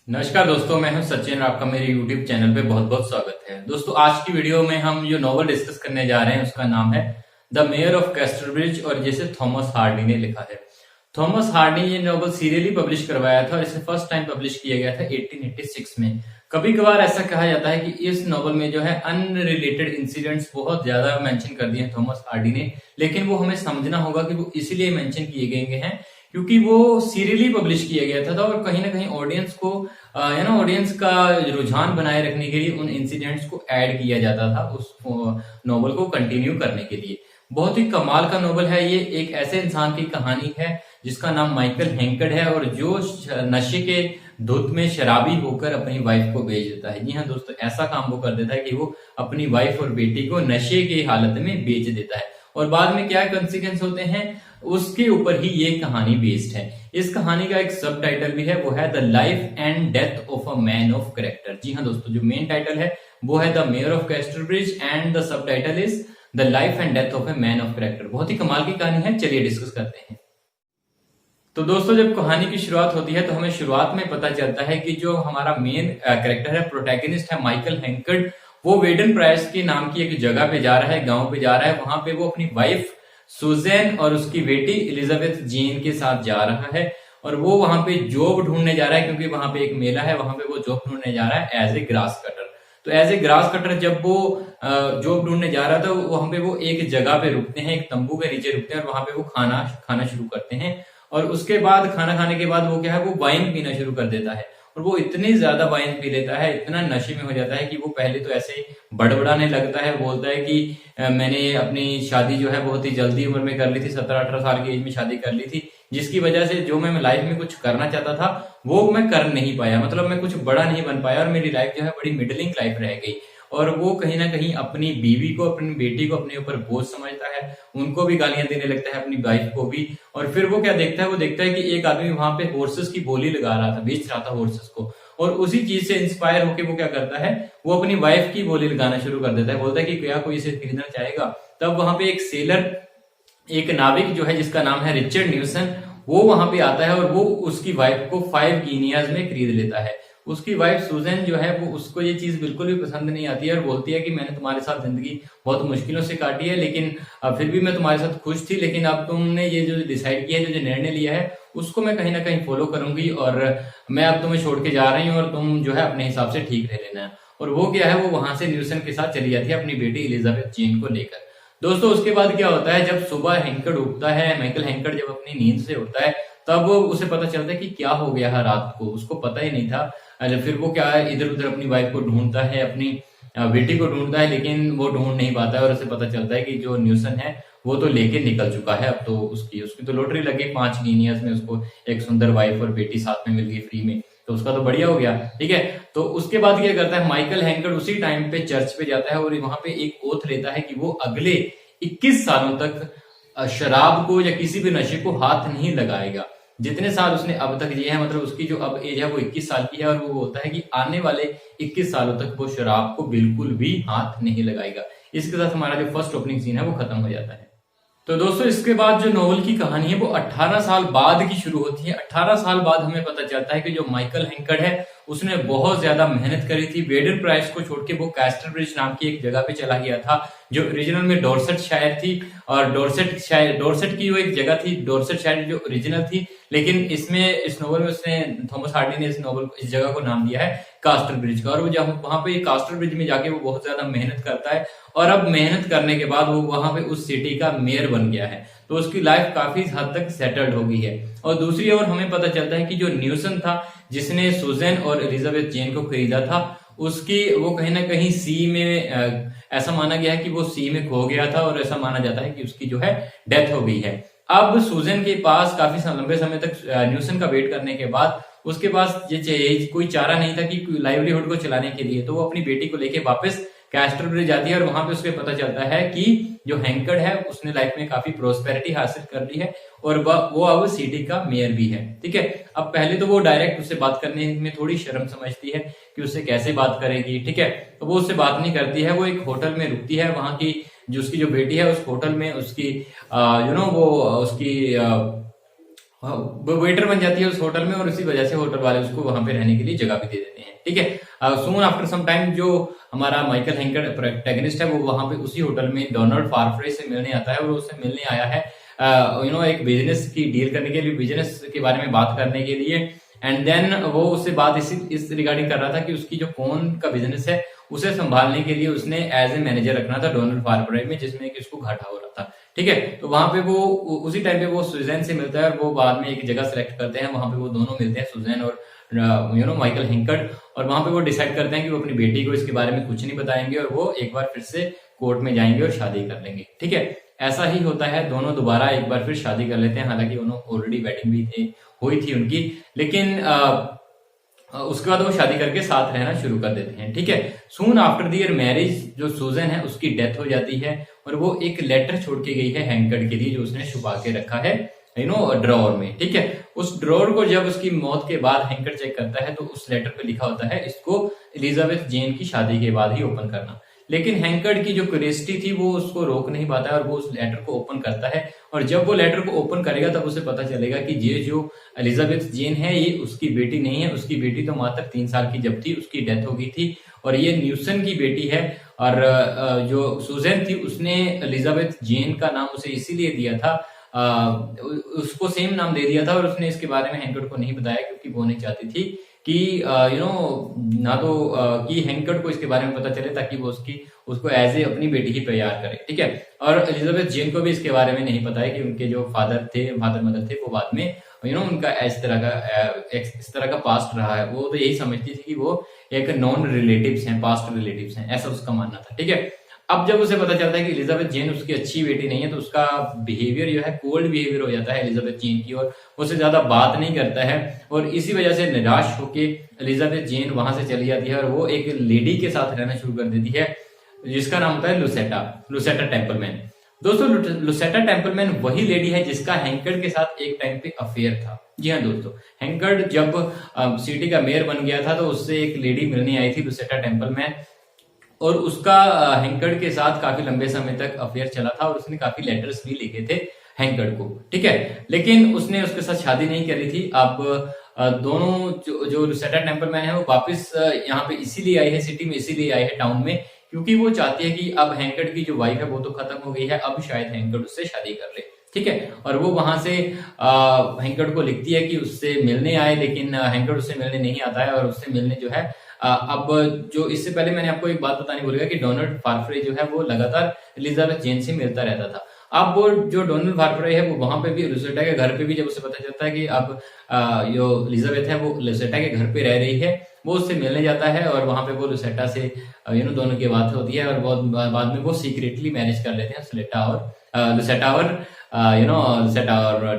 नमस्कार दोस्तों, मैं हूं सचिन और आपका मेरे YouTube चैनल पे बहुत बहुत स्वागत है। दोस्तों, आज की वीडियो में हम जो नॉवल डिस्कस करने जा रहे हैं उसका नाम है द मेयर ऑफ कैस्टरब्रिज और जिसे थॉमस हार्डी ने लिखा है। थॉमस हार्डी ने ये नॉवल सीरियली पब्लिश करवाया था और इसे फर्स्ट टाइम पब्लिश किया गया था 1886 में। कभी कभार ऐसा कहा जाता है कि इस नॉवल में जो है अनरिलेटेड इंसिडेंट्स बहुत ज्यादा मेंशन कर दिए हैं थॉमस हार्डी ने, लेकिन वो हमें समझना होगा कि वो इसीलिए मेंशन किए गए हैं क्योंकि वो सीरियली पब्लिश किया गया था और कहीं ना कहीं ऑडियंस को ऑडियंस का रुझान बनाए रखने के लिए उन इंसिडेंट्स को ऐड किया जाता था उस नॉवल को कंटिन्यू करने के लिए। बहुत ही कमाल का नॉवल है ये। एक ऐसे इंसान की कहानी है जिसका नाम माइकल हैंकर्ड है और जो नशे के धुत में शराबी होकर अपनी वाइफ को बेच देता है। जी हाँ दोस्तों, ऐसा काम वो कर देता है कि वो अपनी वाइफ और बेटी को नशे की हालत में बेच देता है और बाद में क्या कंसिक्वेंस होते हैं उसके ऊपर ही ये कहानी बेस्ड है। इस कहानी का एक सब टाइटल भी है, वो है the life and death of a man of character. जी हाँ दोस्तों, जो मेन टाइटल है वो है the mayor of Casterbridge and the sub title is the life and death of a man of character. बहुत ही कमाल की कहानी है, चलिए डिस्कस करते हैं। तो दोस्तों, जब कहानी की शुरुआत होती है तो हमें शुरुआत में पता चलता है कि जो हमारा मेन कैरेक्टर है, प्रोटैगनिस्ट है माइकल हैंकर्ड, वो वेडन प्राइस के नाम की एक जगह पे जा रहा है, गांव पे जा रहा है। वहां पे वो अपनी वाइफ सुजैन और उसकी बेटी एलिजाबेथ जीन के साथ जा रहा है और वो वहां पे जॉब ढूंढने जा रहा है क्योंकि वहां पे एक मेला है, वहां पे वो जॉब ढूंढने जा रहा है एज ए ग्रास कटर। तो एज ए ग्रास कटर जब वो जॉब ढूंढने जा रहा था वहां पे वो एक जगह पे रुकते हैं, एक तंबू के नीचे रुकते हैं और वहां पे वो खाना खाना शुरू करते हैं। और उसके बाद खाना खाने के बाद वो क्या है, वो वाइन पीना शुरू कर देता है और वो इतनी ज्यादा वाइन पी लेता है, इतना नशे में हो जाता है कि वो पहले तो ऐसे ही बड़बड़ाने लगता है। बोलता है कि मैंने अपनी शादी जो है बहुत ही जल्दी उम्र में कर ली थी, 17-18 साल की एज में शादी कर ली थी, जिसकी वजह से जो मैं लाइफ में कुछ करना चाहता था वो मैं कर नहीं पाया, मतलब मैं कुछ बड़ा नहीं बन पाया और मेरी लाइफ जो है बड़ी मिडलिंग लाइफ रह गई। और वो कहीं ना कहीं अपनी बीवी को, अपनी बेटी को अपने ऊपर बोझ समझता है, उनको भी गालियां देने लगता है, अपनी वाइफ को भी। और फिर वो क्या देखता है, वो देखता है कि एक आदमी वहां पे हॉर्सेस की बोली लगा रहा था, बेच रहा था हॉर्सेस को, और उसी चीज से इंस्पायर होकर वो क्या करता है, वो अपनी वाइफ की बोली लगाना शुरू कर देता है। बोलता है कि क्या कोई इसे खरीदना चाहेगा। तब वहां पे एक सेलर, एक नाविक जो है जिसका नाम है रिचर्ड न्यूसन, वो वहां पे आता है और वो उसकी वाइफ को 5 गिनियाज में खरीद लेता है। उसकी वाइफ सुजैन जो है वो, उसको ये चीज बिल्कुल भी पसंद नहीं आती है और बोलती है कि मैंने तुम्हारे साथ जिंदगी बहुत मुश्किलों से काटी है, लेकिन फिर भी मैं तुम्हारे साथ खुश थी, लेकिन अब तुमने ये जो डिसाइड किया है, जो निर्णय लिया है, उसको मैं कहीं ना कहीं फॉलो करूंगी और मैं अब तुम्हें छोड़ के जा रही हूँ और तुम जो है अपने हिसाब से ठीक रह लेना है। और वो क्या है, वो वहां से न्यूसन के साथ चली जाती है अपनी बेटी एलिजाबेथ जीन को लेकर। दोस्तों, उसके बाद क्या होता है, जब सुबह हैंकर्ड उठता है, माइकल हैंकर्ड जब अपनी नींद से उठता है, तब उसे पता चलता है कि क्या हो गया है रात को, उसको पता ही नहीं था। फिर वो क्या है, इधर उधर अपनी वाइफ को ढूंढता है, अपनी बेटी को ढूंढता है, लेकिन वो ढूंढ नहीं पाता है और उसे पता चलता है कि जो न्यूसन है वो तो लेके निकल चुका है। अब तो उसकी उसकी तो लॉटरी लगी 5 गिनियस में, उसको एक सुंदर वाइफ और बेटी साथ में मिल गई फ्री में, तो उसका तो बढ़िया हो गया। ठीक है, तो उसके बाद क्या करता है, माइकल हैंकर्ड उसी टाइम पे चर्च पे जाता है और वहां पे एक ओथ लेता है कि वो अगले 21 सालों तक शराब को या किसी भी नशे को हाथ नहीं लगाएगा। जितने साल उसने अब तक जिए हैं, मतलब उसकी जो अब एज है वो 21 साल की है, और वो बोलता है कि आने वाले 21 सालों तक वो शराब को बिल्कुल भी हाथ नहीं लगाएगा। इसके साथ हमारा जो फर्स्ट ओपनिंग सीन है वो खत्म हो जाता है। तो दोस्तों, इसके बाद जो नॉवल की कहानी है वो 18 साल बाद की शुरू होती है। 18 साल बाद हमें पता चलता है कि जो माइकल हैंकर्ड है उसने बहुत ज्यादा मेहनत करी थी। वेडन प्राइस को छोड़ के वो कैस्टरब्रिज नाम की एक जगह पे चला गया था जो ओरिजिनल में डॉर्सेट शायर थी, और डॉर्सेट की वो एक जगह थी, डॉर्सेट शायर जो ओरिजिनल थी, लेकिन इसमें इस नॉवल में उसने, थॉमस हार्डी ने इस जगह को नाम दिया है कास्टर ब्रिज का। और वो जब वहां पे कास्टर ब्रिज में जाके वो बहुत ज्यादा मेहनत करता है और अब मेहनत करने के बाद वो वहां पे उस सिटी का मेयर बन गया है, तो उसकी लाइफ काफी हद तक सेटल्ड हो गई है। और दूसरी ओर हमें पता चलता है कि जो न्यूसन था जिसने सुजैन और एलिजाबेथ जेन को खरीदा था, उसकी वो कहीं ना कहीं सी में ऐसा माना गया है कि वो सी में खो गया था और ऐसा माना जाता है कि उसकी जो है डेथ हो गई है। अब सुजैन के पास काफी लंबे समय तक न्यूसन का वेट करने के बाद उसके पास ये कोई चारा नहीं था कि लाइवलीहुड को चलाने के लिए, तो वो अपनी बेटी को लेके वापस कैस्टरब्रिज जाती है और वहां पे उसके पता चलता है कि जो हैंकर्ड है उसने लाइफ में काफी प्रोस्पेरिटी हासिल कर ली है और वो अब सिटी का मेयर भी है। ठीक है, अब पहले तो वो डायरेक्ट उससे बात करने में थोड़ी शर्म समझती है कि उससे कैसे बात करेगी। ठीक है, तो वो उससे बात नहीं करती है, वो एक होटल में रुकती है, वहां की जो उसकी जो बेटी है उस होटल में उसकी वो उसकी वो वेटर बन जाती है उस होटल में, और उसी वजह से होटल वाले उसको वहां पे रहने के लिए जगह भी दे देते हैं। ठीक है, सून आफ्टर सम टाइम जो हमारा माइकल हैंकर्ड प्रोटैगनिस्ट है वो वहां पे उसी होटल में डोनाल्ड फारफ्रे से मिलने आता है, और उससे मिलने आया है एक बिजनेस की डील करने के लिए, बिजनेस के बारे में बात करने के लिए। एंड देन वो उससे बात इस रिगार्डिंग कर रहा था कि उसकी जो फोन का बिजनेस है उसे संभालने के लिए उसने एज ए मैनेजर रखना था डोनाल्ड फारफ्रे में, जिसमें कि उसको घाटा हो रहा था। ठीक है, तो वहां पे वो उसी टाइम पे वो सुजैन से मिलता है, और वो बाद में एक जगह सेलेक्ट करते हैं, वहां पे वो दोनों मिलते हैं, सुजैन और माइकल हैंकर्ड, और वहां पे वो डिसाइड करते हैं कि वो अपनी बेटी को इसके बारे में कुछ नहीं बताएंगे, और वो एक बार फिर से कोर्ट में जाएंगे और शादी कर लेंगे। ठीक है, ऐसा ही होता है, दोनों दोबारा एक बार फिर शादी कर लेते हैं, हालांकि उन्होंने ऑलरेडी वेडिंग भी हुई थी उनकी, लेकिन उसके बाद वो शादी करके साथ रहना शुरू कर देते हैं। ठीक है, सून आफ्टर दियर मैरिज जो सूजन है उसकी डेथ हो जाती है, और वो एक लेटर छोड़ के गई है हैंकर्ड के लिए, जो उसने छुपा के रखा है ड्रॉवर में। ठीक है, उस ड्रॉवर को जब उसकी मौत के बाद हैंकर्ड चेक करता है तो उस लेटर पे लिखा होता है इसको एलिजाबेथ जेन की शादी के बाद ही ओपन करना। लेकिन हैंकर्ड की जो क्यूरियोसिटी थी वो उसको रोक नहीं पाता है, और वो उस लेटर को ओपन करता है, और जब वो लेटर को ओपन करेगा तब उसे पता चलेगा कि ये जो एलिजाबेथ जेन है ये उसकी बेटी नहीं है, उसकी बेटी तो मात्र 3 साल की जब थी उसकी डेथ हो गई थी, और ये न्यूसन की बेटी है। और जो सुजैन थी उसने एलिजाबेथ जेन का नाम उसे इसीलिए दिया था, उसको सेम नाम दे दिया था, और उसने इसके बारे में हैंकर्ड को नहीं बताया, क्योंकि वो नहीं चाहती थी कि ना तो कि हैंकर्ड को इसके बारे में पता चले, ताकि वो उसको एज ए अपनी बेटी ही प्यार करे। ठीक है, और एलिजाबेथ जेन को भी इसके बारे में नहीं पता है कि उनके जो फादर मदर थे वो बाद में उनका इस तरह का पास्ट रहा है। वो तो यही समझती थी कि वो एक नॉन रिलेटिव्स हैं, पास्ट रिलेटिव्स हैं, ऐसा उसका मानना था। ठीक है, अब जब उसे पता चलता है कि एलिजाबेथ जेन उसकी अच्छी बेटी नहीं है, तो उसका बिहेवियर जो है कोल्ड बिहेवियर हो जाता है एलिजाबेथ जेन की, और उससे ज्यादा बात नहीं करता है, और इसी वजह से निराश होके एलिजाबेथ जेन वहां से चली जाती है, और वो एक लेडी के साथ रहना शुरू कर देती है जिसका नाम होता है लुसेटा टेम्पलमैन। दोस्तों, लुसेटा टेम्पलमैन वही लेडी है जिसका हैंकर्ड के साथ एक टाइम पे अफेयर था। जी हाँ दोस्तों, हैंकर्ड जब सिटी का मेयर बन गया था तो उससे एक लेडी मिलने आई थी लुसेटा टेम्पलमैन, और उसका हैंकर्ड के साथ काफी लंबे समय तक अफेयर चला था, और उसने काफी लेटर्स भी लिखे थे हैंकर्ड को। ठीक है, लेकिन उसने उसके साथ शादी नहीं करी थी। अब दोनों जो लुसेटा टेम्पलमैन है वो वापस यहाँ पे इसीलिए आई है, सिटी में इसीलिए आई है, टाउन में, क्योंकि वो चाहती है कि अब हैंकर्ड की जो वाइफ है वो तो खत्म हो गई है, अब शायद हैंकर्ड उससे शादी कर ले। ठीक है, और वो वहां से हैंकर्ड को लिखती है कि उससे मिलने आए, लेकिन हैंकर्ड उससे मिलने नहीं आता है, और उससे मिलने जो है अब जो इससे पहले मैंने आपको एक बात बतानी भूल गया कि डोनाल्ड फारफ्रे जो है वो लगातार एलिजाबेथ जेन से मिलता रहता था। अब वो जो डोनाल्ड फारफ्रे है वो वहां पे भी लुसेटा के घर पे भी, जब उसे पता चलता है कि अब जो एलिजाबेथ है वो लुसेटा के घर पे रह रही है, वो उससे मिलने जाता है, और वहां पे वो लुसेटा से दोनों की बात होती है, और बहुत बाद में वो सीक्रेटली मैरिज कर लेते हैं लुसेटा और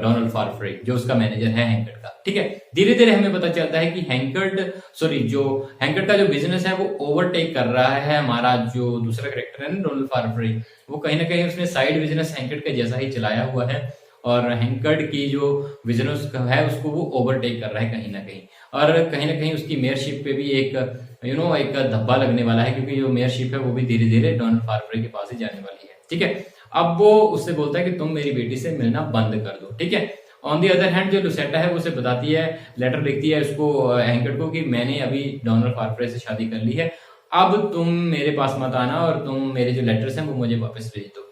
डोनाल्ड फारफ्रे जो उसका मैनेजर है हैंकर्ड का। ठीक है, धीरे धीरे हमें पता चलता है कि हैंकर्ड का जो बिजनेस है वो ओवरटेक कर रहा है हमारा जो दूसरा कैरेक्टर है ना डोनाल्ड फारफ्रे, वो कहीं ना कहीं उसने साइड बिजनेस हैंकर्ड के जैसा ही चलाया हुआ है, और हैंकर्ड की जो बिजनेस है उसको वो ओवरटेक कर रहा है कहीं ना कहीं, और कहीं ना कहीं उसकी मेयरशिप पे भी एक एक धब्बा लगने वाला है, क्योंकि जो मेयरशिप है वो भी धीरे धीरे डोनाल्ड फारफ्रे के पास ही जाने वाली है। ठीक है, अब वो उससे बोलता है कि तुम मेरी बेटी से मिलना बंद कर दो। ठीक है, ऑन दी अदर हैंड जो लुसेटा है वो उसे बताती है, लेटर लिखती है उसको हैंकर्ड को कि मैंने अभी डोनाल्ड फारफ्रे से शादी कर ली है, अब तुम मेरे पास मत आना, और तुम मेरे जो लेटर्स हैं वो मुझे वापस भेज दो।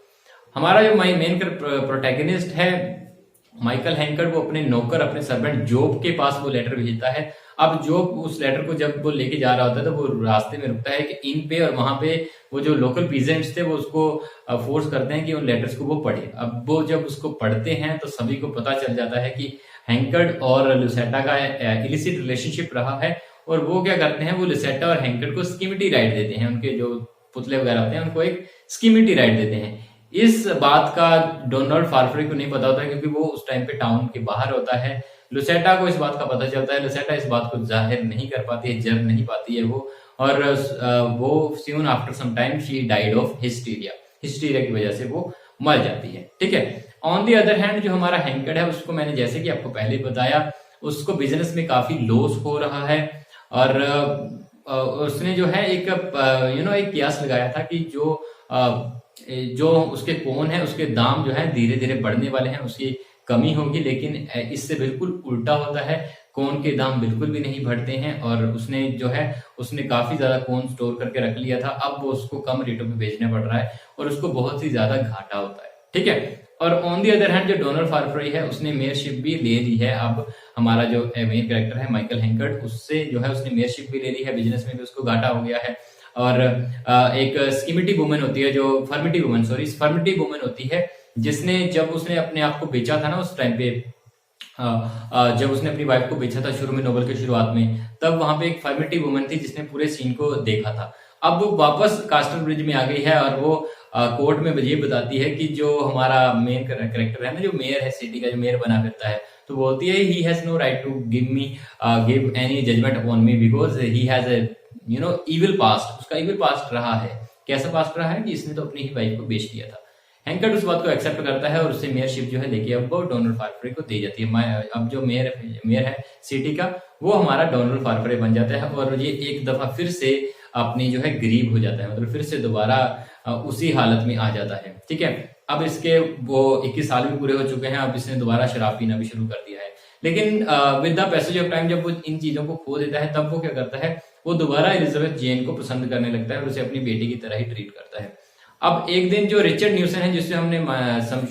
हमारा जो मेन प्रोटैगनिस्ट है माइकल हैंकर्ड, वो अपने नौकर अपने सर्वेंट जॉब के पास वो लेटर भेजता है। अब जॉब उस लेटर को जब वो लेके जा रहा होता है तो वो रास्ते में रुकता है कि इन पे, और वहां पे वो जो लोकल पीजेंट्स थे वो उसको फोर्स करते हैं कि उन लेटर्स को वो पढ़े। अब वो जब उसको पढ़ते हैं तो सभी को पता चल जाता है कि हैंकर्ड और लुसेटा का इलिसिट रिलेशनशिप रहा है, और वो क्या करते हैं, वो लुसेटा और हैंकर्ड को स्कीमिटी राइट देते हैं, उनके जो पुतले वगैरह होते हैं उनको एक स्कीमिटी राइट देते हैं। इस बात का डोनाल्ड फारफ्रे को नहीं पता होता है, क्योंकि वो उस टाइम पे टाउन के बाहर होता है। लुसेटा को इस बात का पता चलता है, लुसेटा इस बात को जाहिर नहीं कर पाती है, जर नहीं पाती है वो, और वो soon after some time she died of hysteria की वजह से वो मर जाती है। ठीक है, ऑन दी अदर हैंड जो हमारा हैंकर्ड है उसको मैंने जैसे कि आपको पहले बताया, उसको बिजनेस में काफी लॉस हो रहा है, और उसने जो है एक एक कियास लगाया था कि जो उसके फोन है उसके दाम जो है धीरे धीरे बढ़ने वाले हैं, उसकी कमी होगी, लेकिन इससे बिल्कुल उल्टा होता है। कॉर्न के दाम बिल्कुल भी नहीं बढ़ते हैं और उसने जो है उसने काफी ज्यादा कॉर्न स्टोर करके रख लिया था, अब वो उसको कम रेटों में बेचना पड़ रहा है और उसको बहुत ही ज्यादा घाटा होता है। ठीक है, और ऑन दी अदर हैंड जो डोनाल्ड फार्फरे है उसने मेयरशिप भी ले ली है। अब हमारा जो मेन कैरेक्टर है माइकल हैंकर्ट, उससे जो है उसने मेयरशिप भी ले ली है, बिजनेस में भी उसको घाटा हो गया है। और एक स्कीमिटी वुमन होती है, जो फर्मिटी वुमन होती है, जिसने जब उसने अपने आप को बेचा था ना उस टाइम पे, जब उसने अपनी वाइफ को बेचा था शुरू में नोवेल के शुरुआत में, तब वहां पे एक फर्मिटी वुमन थी जिसने पूरे सीन को देखा था। अब वो वापस कास्टर ब्रिज में आ गई है और वो कोर्ट में ये बताती है कि जो हमारा मेन कैरेक्टर है ना, जो मेयर है सिटी का, जो मेयर बना फिरता है, तो बोलती है he has no right to give any judgement upon me because he has a evil past. उसका इविल पास्ट रहा है। कैसा पास्ट रहा है कि इसने तो अपनी ही वाइफ को बेच दिया था। हैंकर्ट उस बात को एक्सेप्ट करता है और उससे मेयरशिप जो है लेके अब वो डोनाल्ड फार्फरे को दे जाती है। अब जो मेयर है सिटी का, वो हमारा डोनाल्ड फार्फरे बन जाता है और ये एक दफा फिर से अपनी जो है गरीब हो जाता है, मतलब फिर से दोबारा उसी हालत में आ जाता है। ठीक है, अब इसके वो 21 साल भी पूरे हो चुके हैं, अब इसने दोबारा शराब पीना भी शुरू कर दिया है। लेकिन with the passage of time जब वो इन चीजों को खो देता है, तब वो क्या करता है, वो दोबारा एलिजाबेथ जेन को पसंद करने लगता है और उसे अपनी बेटी की तरह ही ट्रीट करता है। अब एक दिन जो रिचर्ड न्यूसन है, जिससे हमने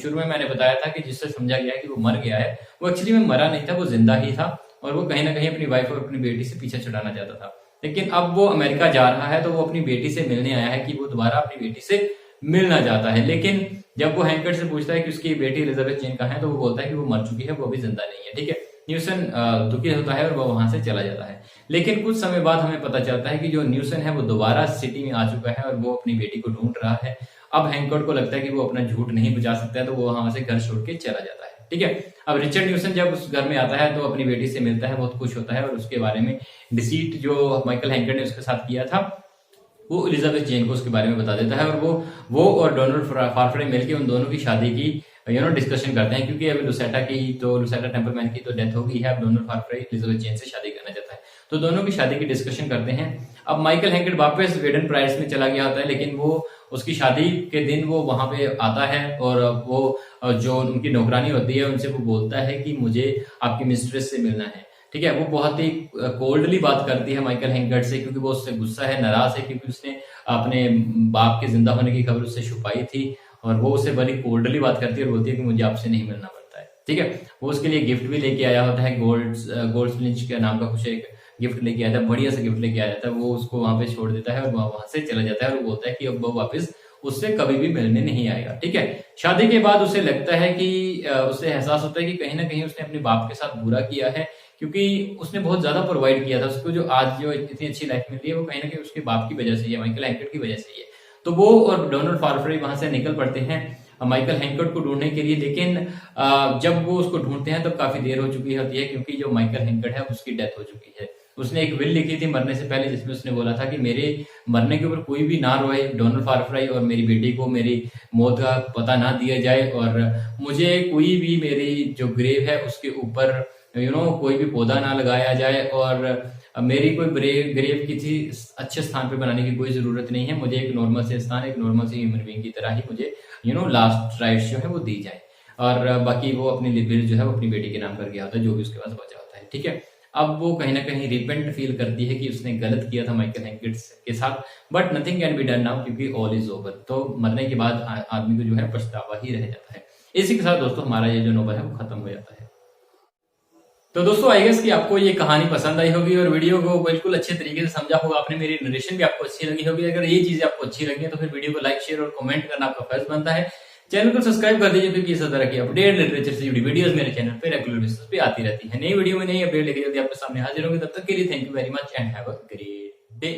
शुरू में मैंने बताया था कि जिससे समझा गया कि वो मर गया है, वो एक्चुअली में मरा नहीं था, वो जिंदा ही था और वो कहीं ना कहीं अपनी वाइफ और अपनी बेटी से पीछे छुड़ाना चाहता था। लेकिन अब वो अमेरिका जा रहा है तो वो अपनी बेटी से मिलने आया है कि वो दोबारा अपनी बेटी से मिलना चाहता है। लेकिन जब वो हैंकर्ट से पूछता है कि उसकी बेटी एलिजाबेथ जेन कहाँ है, तो वो बोलता है कि वो मर चुकी है, वो अभी जिंदा नहीं है। ठीक है, न्यूसन दुखी होता है और वो वहां से चला जाता है। लेकिन कुछ समय बाद हमें पता चलता है कि जो न्यूसन है वो दोबारा सिटी में आ चुका है और वो अपनी बेटी को ढूंढ रहा है। अब हैंकर्ट को लगता है कि वो अपना झूठ नहीं बचा सकता है, तो वो वहां से घर छोड़ के चला जाता है। ठीक है, अब रिचर्ड न्यूसन जब उस घर में आता है तो अपनी बेटी से मिलता है, बहुत खुश होता है और उसके बारे में डिसीट जो माइकल हैंकर्ट ने उसके साथ किया था वो एलिजाबेथ जेन को उसके बारे में बता देता है और वो और डोनाल्ड फार्फरे मिलकर उन दोनों की शादी की डिस्कशन करते हैं, क्योंकि अभी लुसेटा टेम्पलमैन की तो डेथ हो गई है। अब डोनाल्ड फार्फरे एलिजाबेथ जेन से शादी करना चाहता है, तो दोनों की शादी की डिस्कशन करते हैं। अब माइकल हैंकर्ट वापस वेडन प्राइस में चला गया होता है, लेकिन वो उसकी शादी के दिन वो वहां पे आता है और वो जो उनकी नौकरानी होती है उनसे वो बोलता है कि मुझे आपकी मिस्ट्रेस से मिलना है। ठीक है, वो बहुत ही कोल्डली बात करती है माइकल हैंकर्ट से, क्योंकि वो उससे गुस्सा है, नाराज है, क्योंकि उसने अपने बाप के जिंदा होने की खबर उससे छुपाई थी और वो उससे बड़ी कोल्डली बात करती है और बोलती है कि मुझे आपसे नहीं मिलना पड़ता है। ठीक है, वो उसके लिए गिफ्ट भी लेके आया होता है, गोल्ड स्लिंच के नाम का कुछ एक गिफ्ट लेके आया था, बढ़िया सा गिफ्ट लेके आया था। वो उसको वहां पे छोड़ देता है और वहां से चला जाता है और वो बोलता है कि अब वो वापस उससे कभी भी मिलने नहीं आएगा। ठीक है, शादी के बाद उसे लगता है कि उसे एहसास होता है कि कहीं ना कहीं उसने अपने बाप के साथ बुरा किया है, क्योंकि उसने बहुत ज्यादा प्रोवाइड किया था उसको। जो आज जो इतनी अच्छी लाइफ मिल रही है वो कहीं ना कहीं उसके बाप की वजह से ही है, माइकल हैंकर्ट की वजह से ही है। तो वो और डोनाल्ड फार्फरे वहां से निकल पड़ते हैं माइकल हैंकर्ट को ढूंढने के लिए। लेकिन जब वो उसको ढूंढते हैं तब काफी देर हो चुकी होती है, क्योंकि जो माइकल हैंकर्ट है उसकी डेथ हो चुकी है। उसने एक विल लिखी थी मरने से पहले, जिसमें उसने बोला था कि मेरे मरने के ऊपर कोई भी ना रोए, डोनाल्ड फार्फरे और मेरी बेटी को मेरी मौत का पता ना दिया जाए और मुझे कोई भी मेरी जो ग्रेव है उसके ऊपर कोई भी पौधा ना लगाया जाए और मेरी कोई ग्रेव किसी अच्छे स्थान पे बनाने की कोई जरूरत नहीं है। मुझे एक नॉर्मल से स्थान, एक नॉर्मल से ह्यूमन बीइंग की तरह ही मुझे लास्ट राइट्स जो है वो दी जाए। और बाकी वो अपनी लिविल जो है वो अपनी बेटी के नाम कर गया होता है, जो भी उसके पास बचा होता है। ठीक है, अब वो कहीं ना कहीं रिपेंट फील करती है कि उसने गलत किया था माइकल हैंकर्ट के साथ, but nothing can be done now क्योंकि ऑल इज ओवर। तो मरने के बाद आदमी को जो है पछतावा ही रह जाता है। इसी के साथ दोस्तों हमारा ये जो नोवेल है वो खत्म हो जाता है। तो दोस्तों आई गेस कि आपको ये कहानी पसंद आई होगी और वीडियो को बिल्कुल अच्छे तरीके से समझा होगा आपने, मेरी नरेशन भी आपको अच्छी लगी होगी। अगर ये चीजें आपको अच्छी लगी है तो फिर वीडियो को लाइक, शेयर और कमेंट करना आपका फर्ज बनता है। चैनल को सब्सक्राइब कर दीजिए, क्योंकि इस तरह की अपडेट लिटरेचर से जुड़ी वीडियोस मेरे चैनल पे रेगुलर बेसिस पे आती रहती है। नई वीडियो में नई अपडेट लेके जल्दी आपके सामने हाजिर होंगे। तब तक के लिए thank you very much and have a great day.